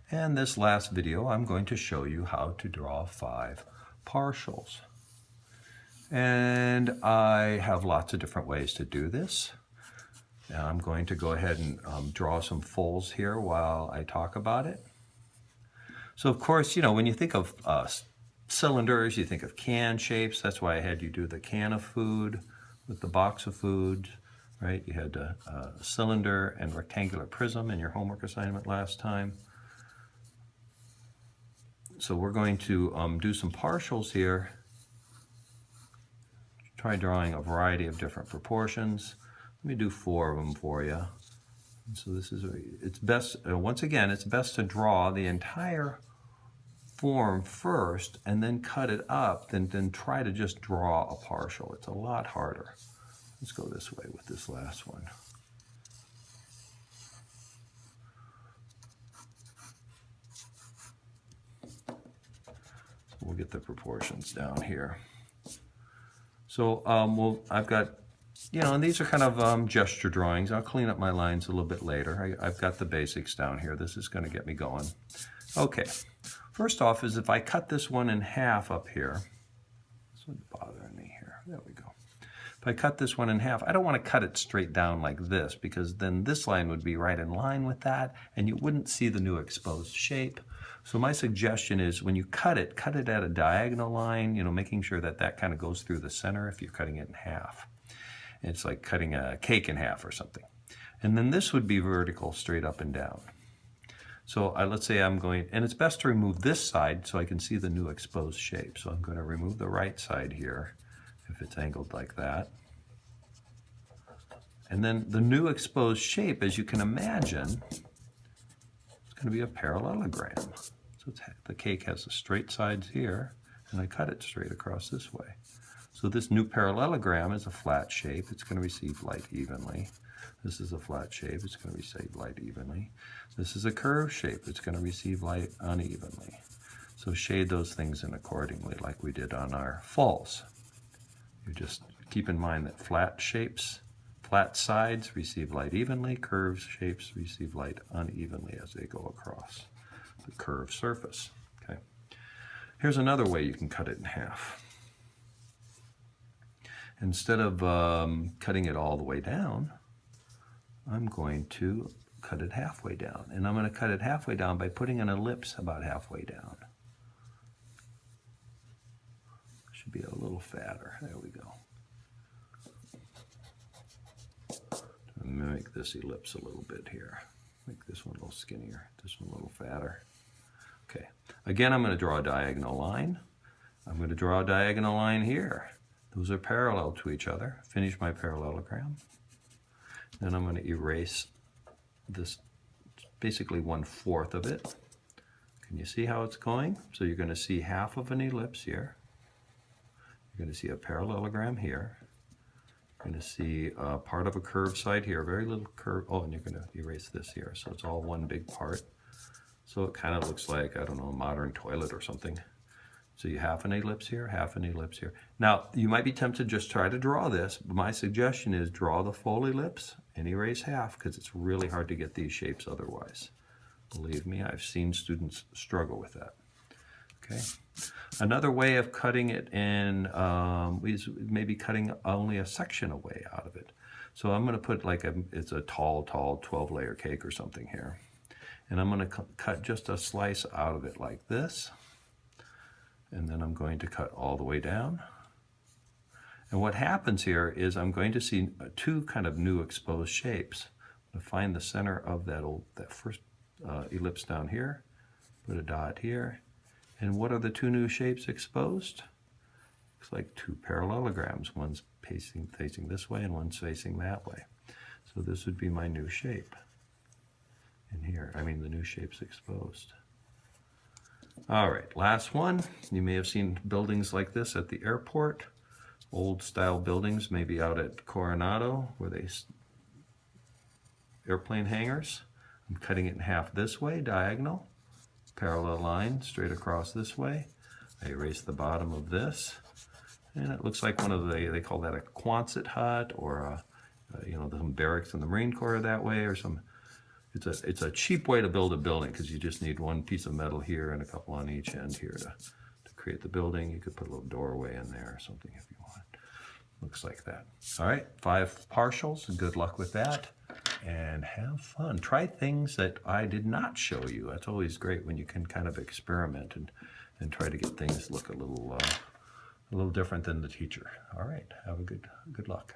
And this last video, I'm going to show you how to draw 5 partials. And I have lots of different ways to do this. And I'm going to go ahead and draw some fulls here while I talk about it. So of course, when you think of cylinders, you think of can shapes. That's why I had you do the can of food with the box of food, right? You had a cylinder and rectangular prism in your homework assignment last time. So we're going to do some partials here. Try drawing a variety of different proportions. Let me do 4 of them for you. And so this is, it's best, once again, it's best to draw the entire form first and then cut it up, then try to just draw a partial. It's a lot harder. Let's go this way with this last one. We'll get the proportions down here. So I've got, and these are kind of gesture drawings. I'll clean up my lines a little bit later. I've got the basics down here. This is going to get me going. Okay, first off is if I cut this one in half up here, this one's bothering me here. There we go. If I cut this one in half, I don't want to cut it straight down like this because then this line would be right in line with that and you wouldn't see the new exposed shape. So my suggestion is when you cut it at a diagonal line, making sure that that kind of goes through the center if you're cutting it in half. It's like cutting a cake in half or something. And then this would be vertical, straight up and down. So let's say I'm going, and it's best to remove this side so I can see the new exposed shape. So I'm going to remove the right side here if it's angled like that. And then the new exposed shape, as you can imagine, it's going to be a parallelogram. So the cake has the straight sides here, and I cut it straight across this way. So this new parallelogram is a flat shape. It's going to receive light evenly. This is a flat shape. It's going to receive light evenly. This is a curved shape. It's going to receive light unevenly. So shade those things in accordingly like we did on our fulls. You just keep in mind that flat shapes, flat sides receive light evenly, curved shapes receive light unevenly as they go across the curved surface. Okay. Here's another way you can cut it in half. Instead of cutting it all the way down, I'm going to cut it halfway down. And I'm going to cut it halfway down by putting an ellipse about halfway down. Should be a little fatter. There we go. Mimic this ellipse a little bit here. Make this one a little skinnier, this one a little fatter. Okay, again, I'm going to draw a diagonal line. I'm going to draw a diagonal line here. Those are parallel to each other. Finish my parallelogram. Then I'm going to erase this, basically 1/4 of it. Can you see how it's going? So you're going to see half of an ellipse here. You're going to see a parallelogram here. You're going to see part of a curved side here, very little curve. Oh, and you're going to erase this here. So it's all one big part. So it kind of looks like, I don't know, a modern toilet or something. So you have an ellipse here, half an ellipse here. Now, you might be tempted to just try to draw this, but my suggestion is draw the full ellipse and erase half because it's really hard to get these shapes otherwise. Believe me, I've seen students struggle with that. Okay. Another way of cutting it in is maybe cutting only a section away out of it. So I'm going to put it's a tall 12-layer cake or something here. And I'm going to cut just a slice out of it like this. And then I'm going to cut all the way down. And what happens here is I'm going to see 2 kind of new exposed shapes. I'm going to find the center of that first ellipse down here, put a dot here. And what are the 2 new shapes exposed? Looks like 2 parallelograms. One's facing this way and one's facing that way. So this would be my new shape in here. I mean, the new shape's exposed. All right, last one. You may have seen buildings like this at the airport. Old style buildings, maybe out at Coronado, where airplane hangars. I'm cutting it in half this way, diagonal. Parallel line straight across this way. I erase the bottom of this, and it looks like one of they call that a Quonset hut, or some barracks in the Marine Corps that way, or it's a cheap way to build a building because you just need one piece of metal here and a couple on each end here to create the building. You could put a little doorway in there or something if you want. Looks like that. All right, 5 partials, and good luck with that. And have fun. Try things that I did not show you. That's always great when you can kind of experiment and try to get things look a little different than the teacher. All right, have a good luck.